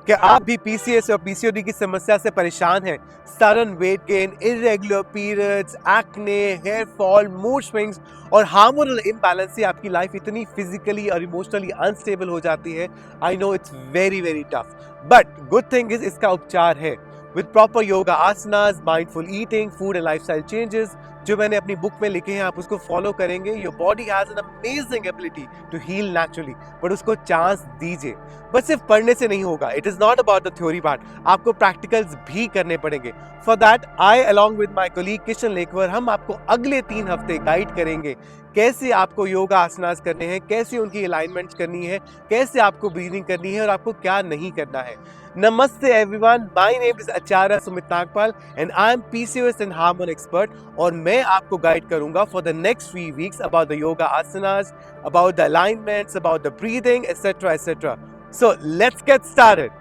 क्या आप भी पीसीएस और पीसीओडी की समस्या से परेशान हैं? Sudden weight gain, irregular periods, acne, hair fall, mood swings और हार्मोनल इम्बैलेंस से आपकी लाइफ इतनी फिजिकली और इमोशनली अनस्टेबल हो जाती है। I know it's very very tough, but good thing is इसका उपचार है। With proper yoga asanas, mindful eating, food and lifestyle changes जो मैंने अपनी बुक में लिखे हैं, आप उसको फॉलो करेंगे, your body has an amazing ability to heal naturally. But उसको चांस दीजिए। बस सिर्फ पढ़ने से नहीं होगा। It is not about the theory part, आपको प्रैक्टिकल्स भी करने पड़ेंगे। For that I along with my colleague Kishan लेकवर हम आपको अगले 3 हफ्ते गाइड करेंगे कैसे आपको योगा आसनास करने हैं, कैसे उनकी अलाइनमेंट्स करनी है, कैसे आपको ब्रीदिंग करनी है और आपको क्या नहीं करना है। नमस्ते everyone, my name is Acharya Sumit Nagpal and I am PCOS and hormone expert और मैं आपको गाइड करूंगा for the next 3 weeks about the yoga asanas, about the alignments, about the breathing etcetera etcetera. So let's get started.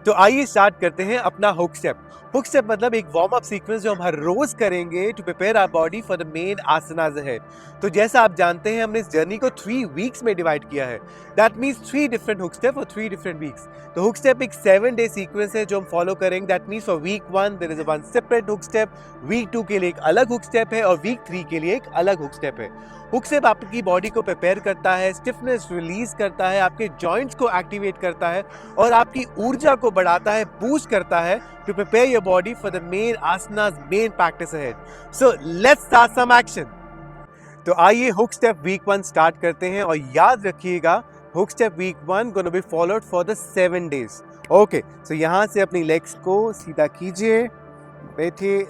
तो आइए start करते हैं अपना hook step. Hook step मतलब एक वार्म अप सीक्वेंस जो हम हर रोज करेंगे to prepare our body for the main asanas ahead. तो जैसा आप जानते हैं हमने इस जर्नी को 3 वीक्स में डिवाइड किया है। That means 3 different hook step और 3 डिफरेंट वीक्स। तो हुक स्टेप एक 7 डे सीक्वेंस है जो हम फॉलो करेंगे। That means for week 1 there is a one separate hook step, week 2 के लिए एक अलग हुक स्टेप है और वीक 3 के लिए एक अलग हुक स्टेप है। हुक स्टेप आपकी बॉडी को प्रिपेयर करता है, स्टिफनेस रिलीज करता है, आपके जॉइंट्स को एक्टिवेट करता है और आपकी ऊर्जा को बढ़ाता है, बूस्ट करता है to prepare your body for the main asanas, main practice ahead. So let's start some action. तो आइए हुक स्टेप वीक 1 स्टार्ट करते हैं और याद रखिएगा hook step week 1 gonna be followed for the 7 days. Okay, so यहां से अपनी लेग्स को सीधा कीजिए, बैठिए।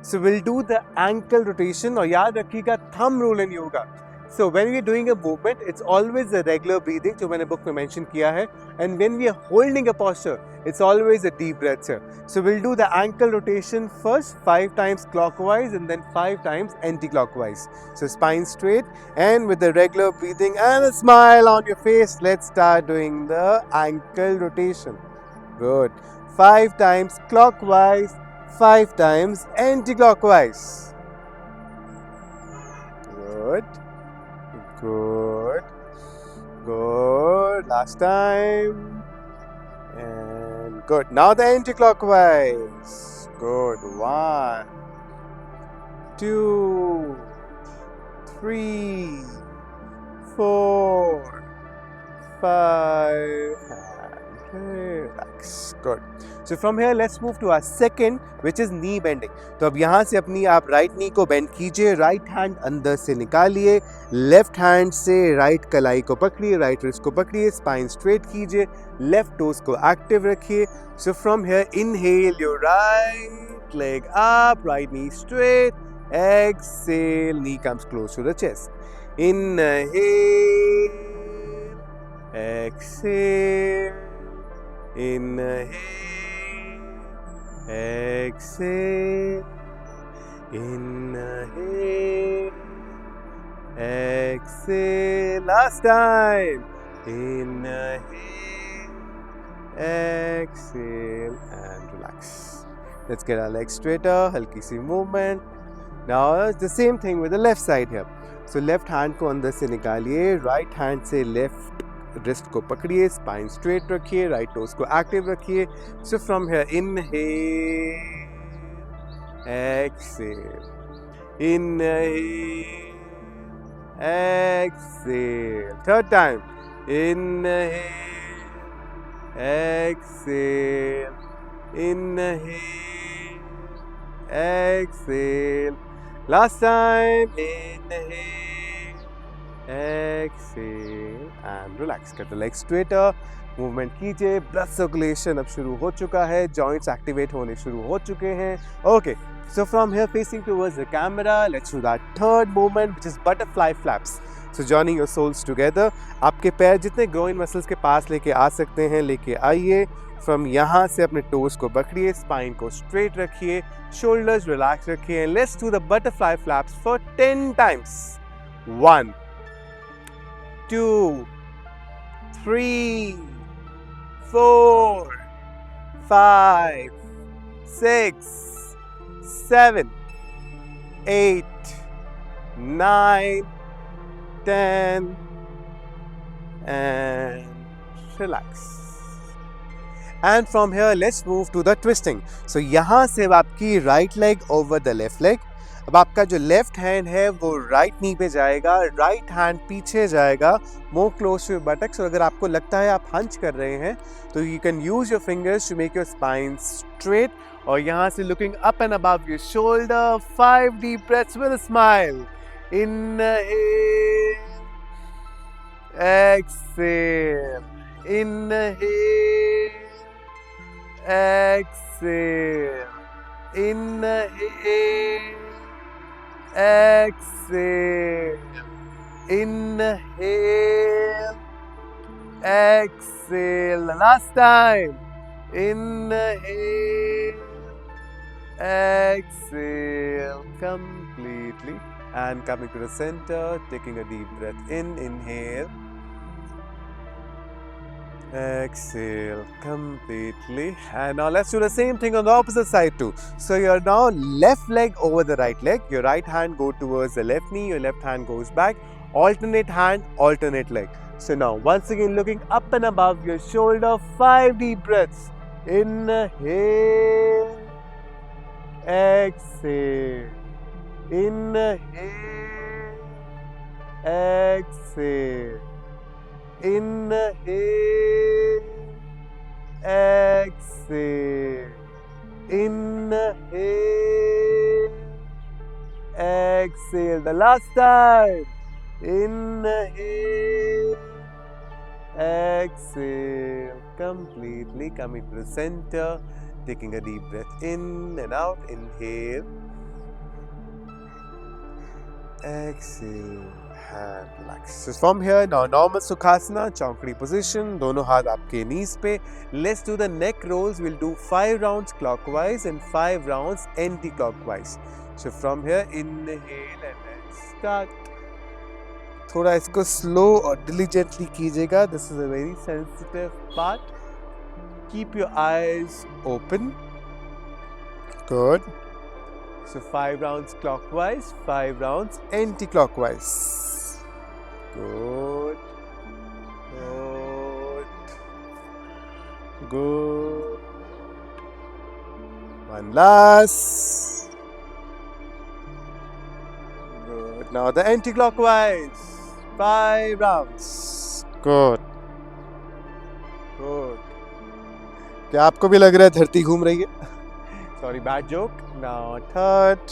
So we'll do the ankle rotation और याद रखिएगा thumb rule in yoga. So when we are doing a movement, it's always a regular breathing जो मैंने book में mention किया है, and when we are holding a posture, it's always a deep breath, sir. So we'll do the ankle rotation first 5 times clockwise and then 5 times anti-clockwise. So spine straight and with the regular breathing and a smile on your face, let's start doing the ankle rotation. Good. 5 times clockwise. 5 times anti-clockwise. Good. Good. Good. Last time. And good. Now the anti-clockwise. Good. 1, 2, 3, 4, 5. Relax. Good. So from here let's move to our second which is knee bending. तो अब यहाँ से अपनी आप right knee को bend कीजिए, right hand अंदर से निकालिए, लेफ्ट हैंड से राइट कलाई को पकड़िए, राइट रिस्ट को पकड़िए, स्पाइन स्ट्रेट कीजिए, लेफ्ट टोज को एक्टिव रखिए। So from here inhale your right leg up, right knee straight, exhale, knee comes close to the chest, inhale, exhale, inhale, exhale, inhale, exhale, last time, inhale, exhale and relax. Let's get our legs straighter, halki si movement. Now it's the same thing with the left side here. So left hand को अंदर से निकालिए, right hand से left wrist को पकड़िए, spine straight रखिए, right toes को active रखिए। So from here inhale, exhale, inhale, exhale, third time, inhale, exhale, inhale, exhale, last time, inhale, exhale and relax. Get the legs straighter, movement कीजिए, blood circulation अब शुरू हो चुका है, joints activate होने शुरू हो चुके हैं। Okay, so from here facing towards the camera, let's do that third movement which is butterfly flaps. So joining your soles together, आपके पैर जितने ग्रोइन मसल्स के पास लेके आ सकते हैं लेके आइए। फ्रॉम यहाँ से अपने टोज को पकड़िए, स्पाइन को स्ट्रेट रखिए, शोल्डर्स रिलैक्स रखिए, and let's do the butterfly flaps for 10 times. 1, 2, 3, 4, 5, 6, 7, 8, 9, 10 and relax. And from here, let's move to the twisting. So यहाँ से अब आपकी right leg over the left leg. अब आपका जो लेफ्ट हैंड है वो राइट नी पे जाएगा, राइट हैंड पीछे जाएगा, more close to your buttocks. और अगर आपको लगता है आप हंच कर रहे हैं तो you can use your fingers to make your spine straight. और यहाँ से looking up and above your shoulder, 5 deep breaths with a smile. Inhale, exhale, inhale, exhale, inhale, exhale, inhale, exhale. The last time. Inhale, exhale completely, and coming to the center, taking a deep breath in. Inhale, exhale completely. And now let's do the same thing on the opposite side too. So you're now left leg over the right leg, your right hand go towards the left knee, your left hand goes back, alternate hand, alternate leg. So now once again looking up and above your shoulder, 5 deep breaths. Inhale, exhale, inhale, exhale, inhale, exhale, inhale, exhale. The last time. Inhale, exhale completely, coming to the center, taking a deep breath in and out. Inhale, exhale, and relax. So from here, now normal Sukhasana, Chaunkadi position, dono haath aapke knees pe. Let's do the neck rolls. We'll do 5 rounds clockwise and 5 rounds anti-clockwise. So from here, inhale and let's start. थोड़ा इसको slow और diligently कीजिएगा. This is a very sensitive part. Keep your eyes open. Good. So 5 rounds clockwise, 5 rounds anti clockwise. Good, good, good. One last. Good. Now the anti-clockwise. 5 rounds. Good. Good. क्या आपको भी लग रहा है धरती घूम रही है? Sorry, bad joke. Now third.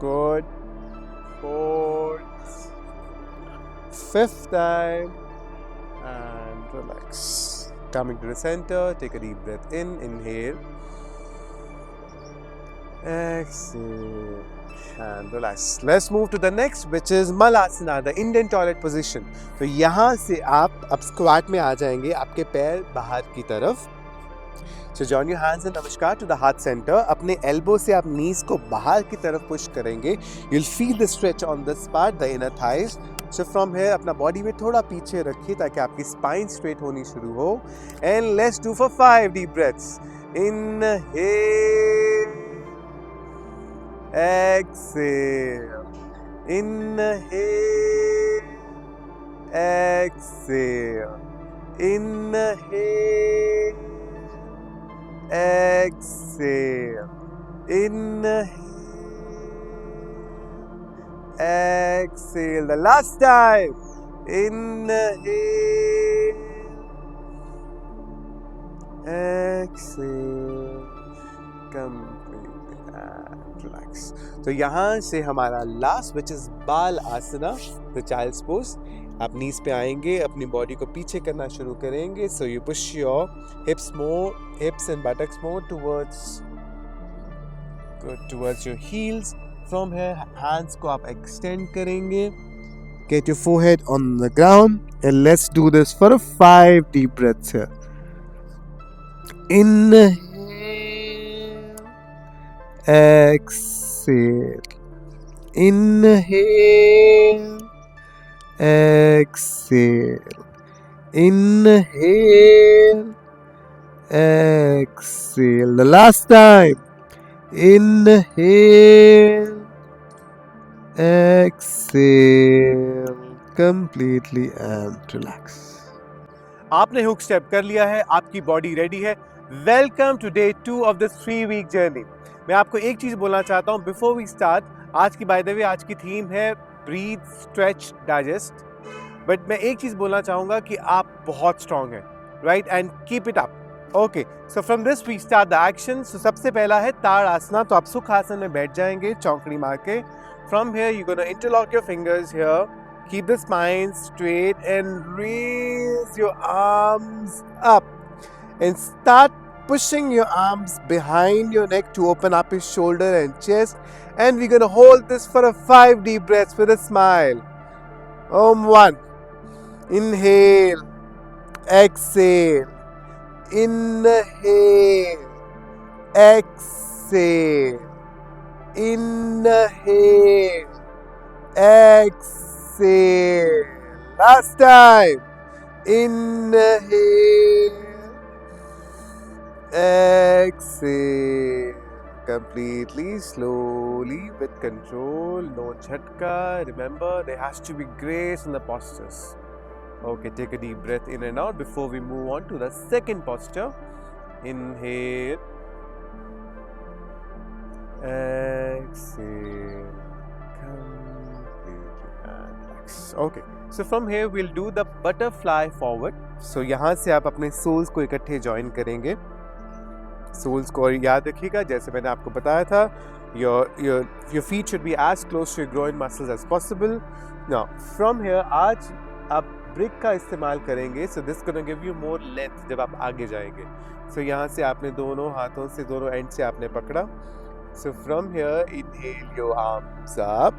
Good. Fourth. Fifth time. And relax. Coming to the center. Take a deep breath in. Inhale. Exhale. And relax. Let's move to the next, which is Malasana, the Indian toilet position. तो यहाँ से आप अब squat में आ जाएंगे, आपके पैर बाहर की तरफ. So join your hands in Namaskar to the heart center. अपने elbow से आप knees को बाहर की तरफ push करेंगे. You'll feel the stretch on this part, the inner thighs. So from here अपना body weight थोड़ा पीछे रखिए ताकि आपकी spine straight होनी शुरू हो. And let's do for 5 deep breaths. Inhale. Exhale. Inhale. Exhale. Inhale. Exhale. Inhale. Exhale. The last time. Inhale. Exhale. Completely relax. तो यहाँ से हमारा लास्ट विच इज बाल आसना, द चाइल्ड्स पोज. आप नीज पे आएंगे, अपनी बॉडी को पीछे करना शुरू करेंगे. So you push your hips and buttocks more towards your heels. From here hands को आप एक्सटेंड करेंगे. Get your forehead on the ground and let's do this for 5 deep breaths here. Exhale. Inhale. Exhale. Inhale. Exhale. The last time. Inhale. Exhale. Completely and relax. आपने hook step कर लिया है, आपकी body ready है। Welcome to day 2 of this 3 week journey. मैं आपको एक चीज बोलना चाहता हूँ बिफोर वी स्टार्ट। आज की बाय द वे आज की थीम है ब्रीथ, स्ट्रेच, डाइजेस्ट। बट मैं एक चीज बोलना चाहूंगा कि आप बहुत स्ट्रांग हैं, right, and keep it up. Okay, so from this we start the action. So सबसे पहला है ताड़ आसना। तो आप सुख आसन में बैठ जाएंगे चौकड़ी मार के। From here you gonna interlock your fingers here, keep the spine straight and raise your arms up and start pushing your arms behind your neck to open up your shoulder and chest, and we're going to hold this for a 5 deep breaths with a smile. Om 1, inhale, exhale, inhale, exhale, inhale, exhale. Last time. Inhale, exhale. Completely, slowly, with control, no jhatka. Remember, there has to be grace in the postures. Okay, take a deep breath in and out before we move on to the second posture. Inhale, exhale. Okay, so from here we'll do the butterfly forward. So यहाँ से आप अपने souls को इकट्ठे join करेंगे। Souls को याद रखिएगा, जैसे मैंने आपको बताया था, your feet should be as close to your groin muscles as possible. Now from here आज आप ब्रिक का इस्तेमाल करेंगे। So this gonna give you more length जब आप आगे जाएंगे। So यहाँ से आपने दोनों हाथों से, दोनों एंड से आपने पकड़ा। So from here inhale your arms up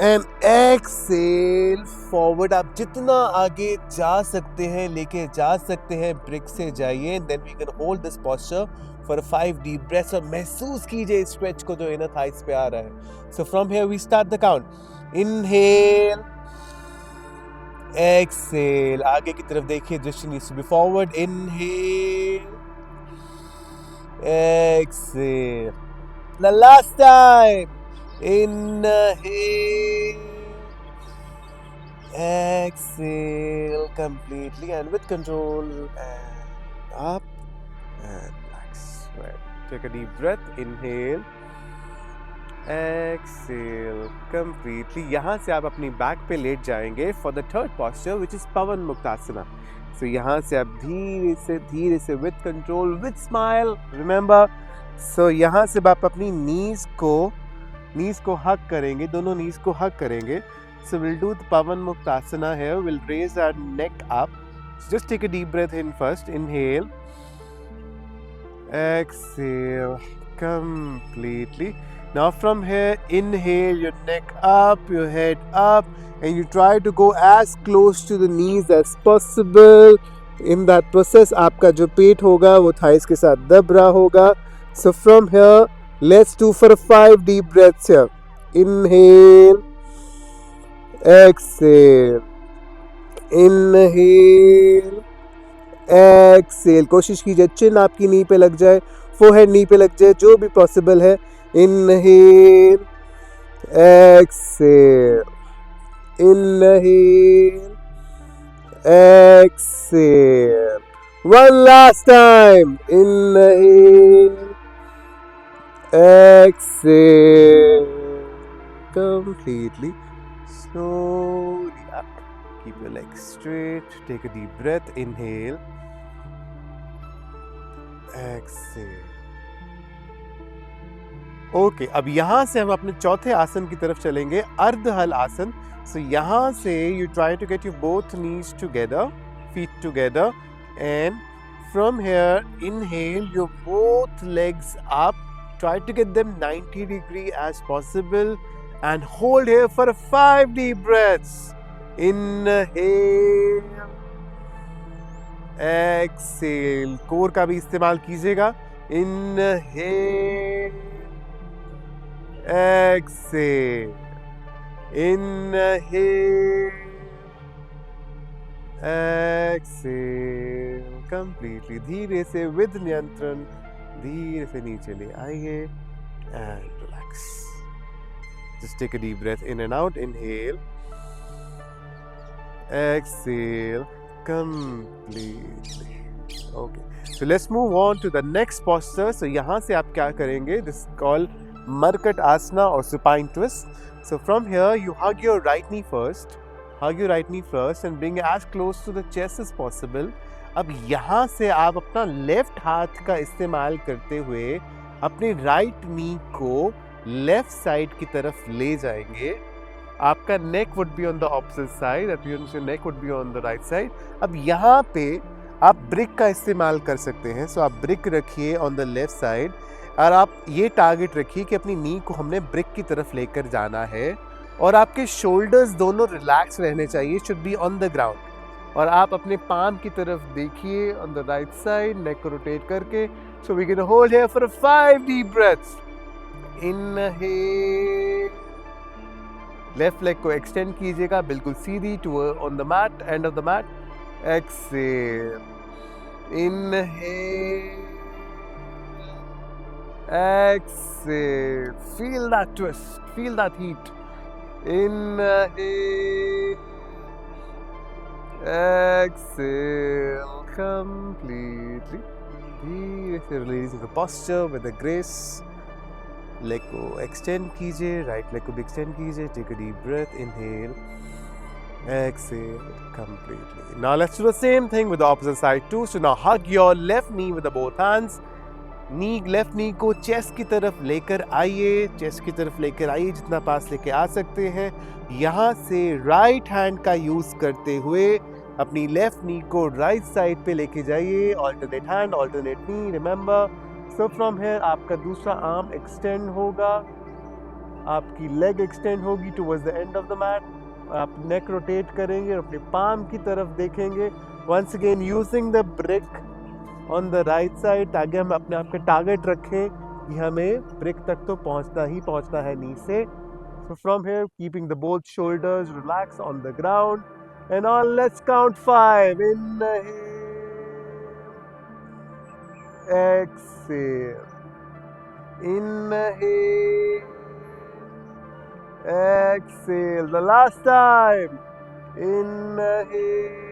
and exhale forward. आप जितना आगे जा सकते हैं लेके जा सकते हैं, ब्रिक से जाइए। Then we can hold this posture for 5 deep breaths और महसूस कीजिए स्ट्रेच को जो इनर थाइस पे आ रहा है। So from here we start the count. Inhale, exhale. आगे की तरफ देखिए, दृष्टि needs to be forward. Inhale, exhale. The last time. Inhale, exhale completely and with control, and up and relax. Right. Take a deep breath. Inhale, exhale completely. यहाँ से आप अपनी back पे लेट जाएंगे for the third posture which is Pawan मुक्तासना. So यहाँ से आप धीरे से with control, with smile. Remember. So यहाँ से आप अपनी नीज को हक करेंगे, दोनों नीज को हक करेंगे. So we'll do the Pavan Muktasana here. We'll raise our neck up. So just take a deep breath in first. Inhale, exhale completely. Now from here, inhale, your neck up, your head up, and you try to go as close to the knees as possible. In that process, आपका जो पेट होगा वो thighs के साथ दब रहा होगा. So from here, let's do for 5 deep breaths here. Inhale, exhale, inhale, exhale. कोशिश कीजिए चिन आपकी नी पे लग जाए, फोरहेड नी पे लग जाए, जो भी पॉसिबल है. Inhale, exhale, inhale, exhale. One last time. Inhale, exhale completely. Slowly up. Keep your legs straight. Take a deep breath. Inhale, exhale. Okay, अब यहाँ से हम अपने चौथे आसन की तरफ चलेंगे, अर्धहल आसन. सो यहाँ से you try to get your both knees together, feet together, and from here inhale your both legs up. Try to get them 90 degree as possible and hold here for 5 deep breaths. Inhale, exhale. Core का भी इस्तेमाल कीजिएगा. Inhale, exhale, inhale, exhale completely. धीरे से with नियंत्रण धीरे से नीचे ले आइए and relax. Just take a deep breath in and out. Inhale, exhale completely. Okay. So let's move on to the next posture. So यहाँ से आप क्या करेंगे? This is called Markat Asana or supine twist. So from here you hug your right knee first. Hug your right knee first and bring it as close to the chest as possible. अब यहाँ से आप अपना left हाथ का इस्तेमाल करते हुए अपने राइट नी को लेफ्ट साइड की तरफ ले जाएंगे. आपका neck would be on the opposite side, that means your neck would be on the right side. अब यहाँ पे आप ब्रिक का इस्तेमाल कर सकते हैं. सो आप ब्रिक रखिए ऑन द लेफ्ट साइड और आप ये टारगेट रखिए कि अपनी नी को हमने ब्रिक की तरफ लेकर जाना है और आपके शोल्डर्स दोनों रिलैक्स रहने चाहिए, should be on the ground. और आप अपने पाम की तरफ देखिए on the right side, neck को रोटेट करके. So we can hold here for 5 deep breaths. Inhale, left leg को एक्सटेंड कीजिएगा बिल्कुल सीधी to on the mat, end of the mat. Exhale, inhale, exhale, feel that twist, feel that heat. Inhale, exhale completely. धीरे से releasing the posture with the grace. Leg को extend कीजिए, right leg को भी extend कीजिए. Take a deep breath, inhale, exhale completely. Now let's do the same thing with the opposite side too. So now hug your left knee with the both hands. Left नी को chest की तरफ लेकर आइए, chest की तरफ लेकर आइए जितना पास लेके आ सकते हैं. यहाँ से राइट हैंड का यूज करते हुए अपनी लेफ्ट नी को राइट साइड पे लेके जाइए. Alternate hand, alternate knee, remember. So from here आपका दूसरा आर्म एक्सटेंड होगा, आपकी लेग एक्सटेंड होगी towards the end of the mat. आप नेक रोटेट करेंगे और अपने पाम की तरफ देखेंगे. Once again using the brick on the right side, ताकि हम अपने आप का टारगेट रखें कि हमें ब्रिक तक तो पहुंचना है नी से. सो from here keeping the both shoulders relax on the ground and all. Let's count 5. Inhale, exhale, inhale, exhale. The last time. Inhale,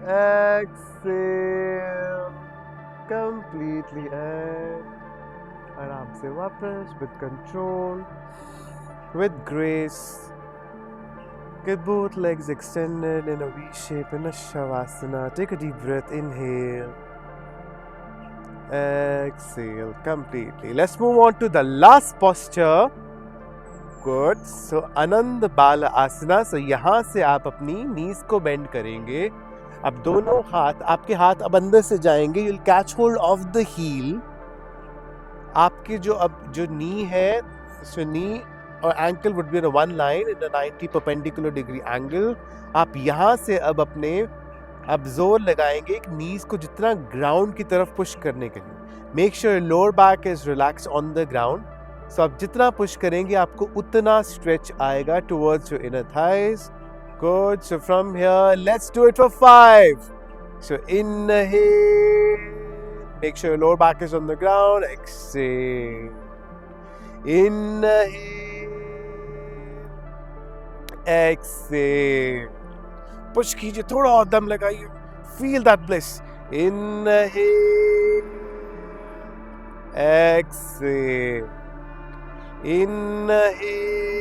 exhale completely, and आराम से वापस with control, with grace. Get both legs extended in a V shape in a Shavasana. Take a deep breath, inhale, exhale completely. Let's move on to the last posture. Good. So Anand Bala Asana. So यहाँ से आप अपनी knees को bend करेंगे. अब दोनों हाथ, आपके हाथ अब अंदर से जाएंगे. You will catch hold of the heel. आपके जो नी है, सो नी और ankle would be in one line in a 90 perpendicular degree angle. आप यहाँ से अब जोर लगाएंगे एक नीज को जितना ग्राउंड की तरफ पुश करने के लिए. Make sure lower back is relax on the ground. So आप जितना पुश करेंगे आपको उतना स्ट्रेच आएगा towards your inner thighs. Good. So from here, let's do it for 5. So inhale. Make sure your lower back is on the ground. Exhale. Inhale. Exhale. Push कीजिए, थोड़ा और दम लगाइए. Feel that bliss. Inhale. Exhale. Inhale.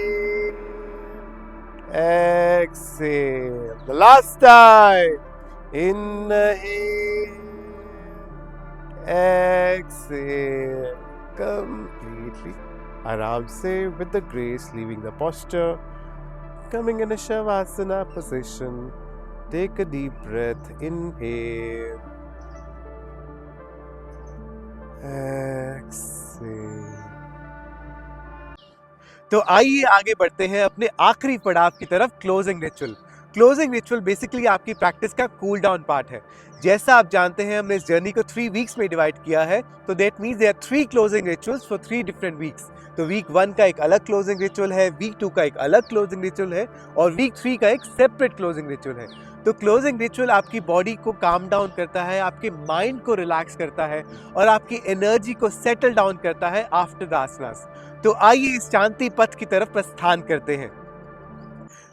Exhale. The last time. Inhale. Exhale. Completely. आराम से with the grace, leaving the posture. Coming in a Shavasana position. Take a deep breath. Inhale. Exhale. तो आइए आगे बढ़ते हैं अपने आखिरी पड़ाव की तरफ, closing ritual. Closing ritual basically आपकी प्रैक्टिस का कूल डाउन पार्ट है. जैसा आप जानते हैं हमने इस जर्नी को 3 वीक्स में डिवाइड किया है. तो that means there are 3 closing rituals for 3 different weeks. तो वीक 1 का एक अलग क्लोजिंग रिचुअल है, वीक 2 का एक अलग क्लोजिंग रिचुअल है और वीक 3 का एक सेपरेट क्लोजिंग रिचुअल है. तो क्लोजिंग रिचुअल आपकी बॉडी को काम डाउन करता है, आपके माइंड को रिलैक्स करता है और आपकी एनर्जी को सेटल डाउन करता है आफ्टर द आसनास. तो आइए इस शांति पथ की तरफ प्रस्थान करते हैं.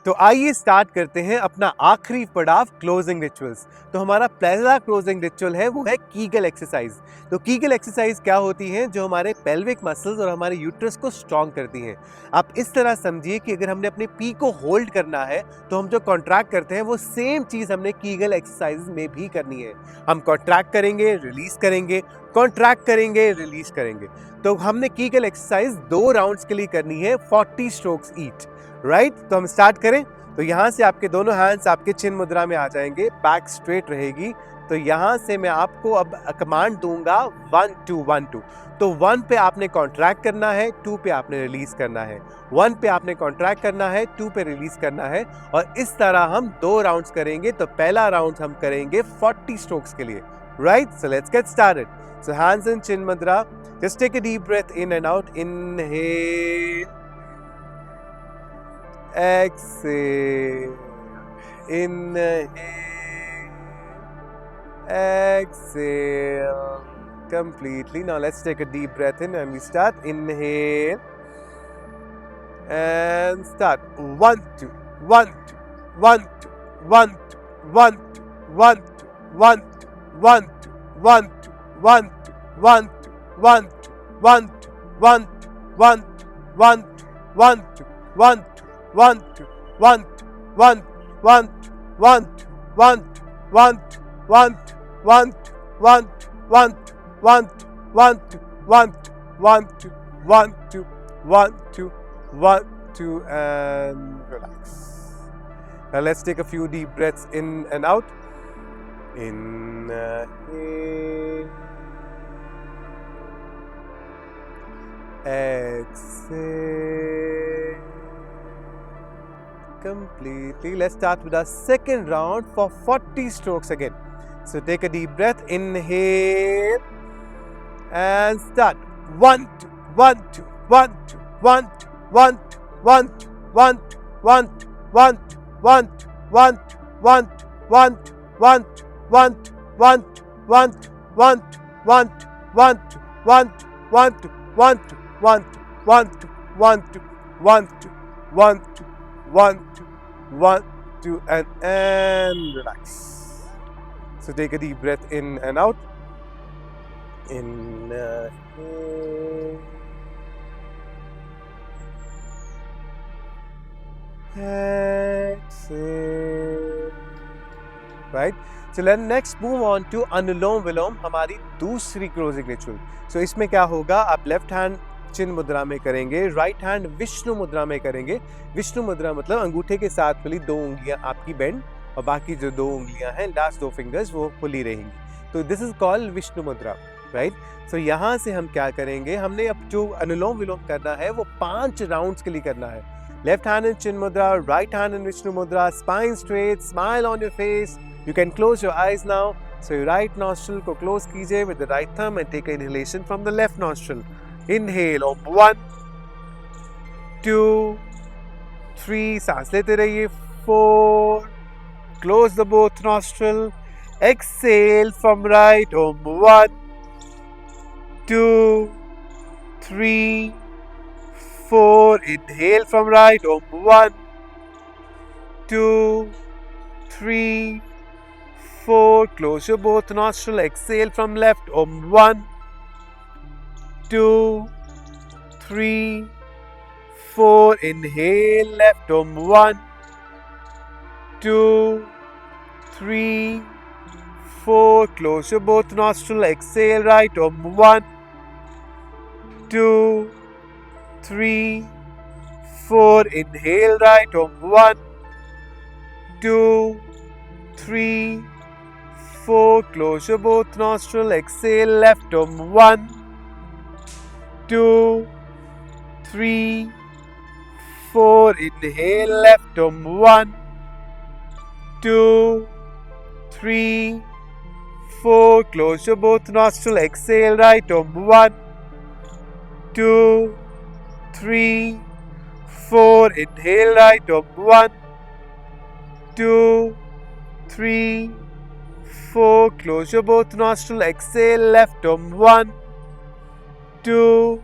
तो आइए स्टार्ट करते हैं अपना आखिरी पड़ाव क्लोजिंग रिचुअल्स। तो हमारा पहला क्लोजिंग रिचुअल है वो है कीगल एक्सरसाइज। तो कीगल एक्सरसाइज क्या होती है? जो हमारे पेल्विक मसल्स और हमारे यूट्रस को स्ट्रॉन्ग करती हैं। आप इस तरह समझिए कि अगर हमने अपने पी को होल्ड करना है तो हम जो कॉन्ट्रैक्ट करते हैं वो सेम चीज हमने कीगल एक्सरसाइज में भी करनी है। हम कॉन्ट्रैक्ट करेंगे, रिलीज करेंगे, कॉन्ट्रैक्ट करेंगे, रिलीज करेंगे। तो हमने कीगल एक्सरसाइज 2 राउंड्स के लिए करनी है, 40 स्ट्रोक्स ईच। राइट, तो हम स्टार्ट करें। तो यहाँ से आपके दोनों हैंड्स आपके चिन मुद्रा में आ जाएंगे, बैक स्ट्रेट रहेगी। तो यहाँ से मैं आपको अब कमांड दूंगा 1 2 1 2। तो 1 पे आपने कॉन्ट्रैक्ट करना है, 2 पे आपने रिलीज करना है। 1 पे आपने कॉन्ट्रैक्ट करना है, 2 पे रिलीज करना है। और इस तरह हम 2 राउंड्स करेंगे। तो पहला राउंड हम करेंगे 40 स्ट्रोक्स के लिए। Right, so let's get started. So hands in chin mudra, just take a deep breath in and out. Inhale, exhale, inhale, exhale completely. Now let's take a deep breath in and we start. Inhale and start. 1 2 1 2 1 2 1 2 1 2 1 2 1 2 1 2 1 2 1 2 1 2 1 2 1 2 1 2 1 2 1 2 1 2 1 2 1 2 1 2 1 1 1 1 1 1 1 1 1 1 1 1 1 1 2 1 2 1 2 and relax. Now let's take a few deep breaths in and out. Inhale, exhale completely. Let's start with our second round for 40 strokes again. So take a deep breath. Inhale and start. 1 2 1 2 1 2 1 2 1 2 1 2 1 2 1 2 1 2 1 2 1 2 1 2 1 2 1 2 1 2 1 2 1 2 1 2 1 2 1 2 1 2 1 2 1 2 1 2 1 2 1 2 1 2 1 2 1 2 1 2 and relax. So take a deep breath in and out. Inhale, exhale. Right. So let's next move on to अनुलोम विलोम, हमारी दूसरी closing ritual. सो इसमें क्या होगा? आप left hand चिन मुद्रा में करेंगे, right hand Vishnu मुद्रा में करेंगे। विष्णु मुद्रा मतलब अंगूठे के साथ वाली 2 उंगलियां आपकी बेंड और बाकी जो 2 उंगलियां हैं, लास्ट 2 फिंगर्स वो खुली रहेंगी। तो दिस इज कॉल्ड विष्णु मुद्रा। राइट, सो यहाँ से हम क्या करेंगे? हमने अब जो अनुलोम विलोम करना है वो 5 राउंड्स के लिए करना है। लेफ्ट हैंड इन चिन मुद्रा, राइट हैंड इन विष्णु मुद्रा, spine straight, smile on your face. You can close your eyes now. So your right nostril को close कीजिए with the right thumb and take an inhalation from the left nostril. Inhale on 1 2 3, सांस लेते रहिए, 4, close the both nostril. Exhale from right on 1 2 3 4. Inhale from right on 1 2 3 4. Close your both nostril. Exhale from left on 1 2 3 4. Inhale left on 1 2 3 4. Close your both nostril. Exhale right on 1 2 3 4. Inhale right on 1 2 3 4. Close your both nostril. Exhale left on 1 2 3 4. Inhale left on 1 2 3 4. Close your both nostril. Exhale right on 1 2 3 4. Inhale right on 1 2 3 4. Close your both nostril. Exhale left on 1 2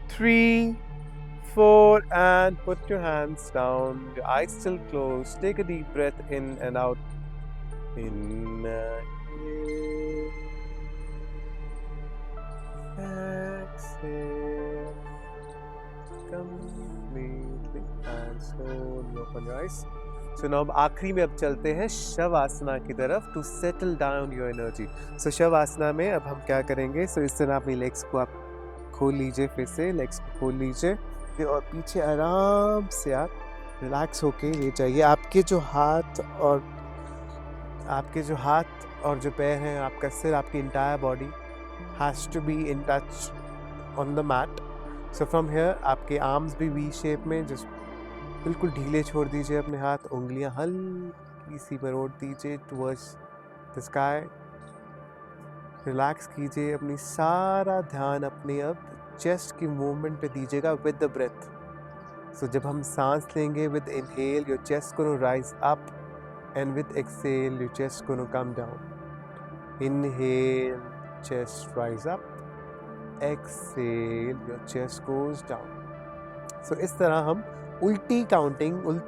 3 4 and put your hands down, your eyes still closed. Take a deep breath in and out. Inhale, exhale completely and slowly open your eyes. So now हम आखिरी में अब चलते हैं शवासना की तरफ to settle down your energy. So शवासना में अब हम क्या करेंगे? So इस तरह अपनी legs को आप खोल लीजिए, फिर से legs को खोल लीजिए और पीछे आराम से आप रिलैक्स होके ले जाइए. आपके जो हाथ और जो पैर हैं, आपका सिर, आपकी entire body has to be in touch on the mat. So from here आपके arms भी V shape में just बिल्कुल ढीले छोड़ दीजिए अपने हाथ, उंगलियां हल्की सी मरोड़ दीजिए towards the sky. रिलैक्स कीजिए, अपनी सारा ध्यान अपने अब चेस्ट की मूवमेंट पे दीजिएगा विद द ब्रेथ. सो जब हम सांस लेंगे with inhale your chest gonna rise up and with exhale your chest gonna come down. Inhale chest rise up, exhale your chest goes down. So इस तरह हम उल्टी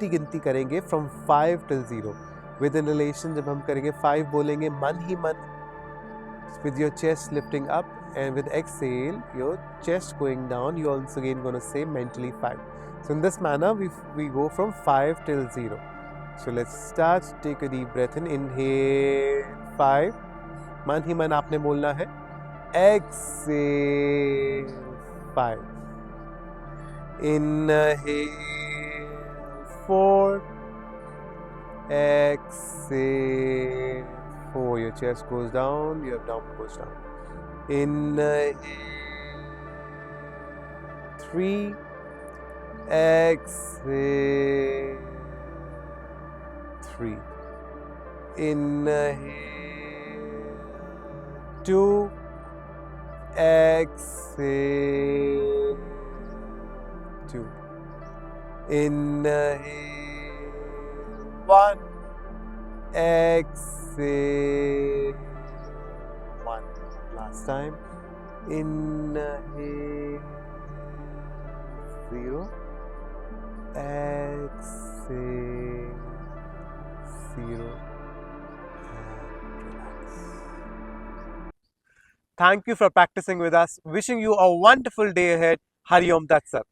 गिनती करेंगे फ्रॉम 5 till 0. विद इनहेलेशन जब हम करेंगे 5 बोलेंगे मन ही मन with your chest lifting up, and with exhale your chest going down. You also again going to say mentally 5. So in this manner we go from 5 till 0. So let's start. Take a deep breath in. Inhale 5. मन ही मन आपने बोलना है. Exhale 5. Inhale 4. Exhale 4. Your chest goes down, your abdomen goes down. Inhale 3. Exhale 3. Inhale 2. Exhale 2. Inhale 1. Exhale 1. Last time. Inhale 0. Exhale 0. Thank you for practicing with us. Wishing you a wonderful day ahead. Hari Om Tat Sat.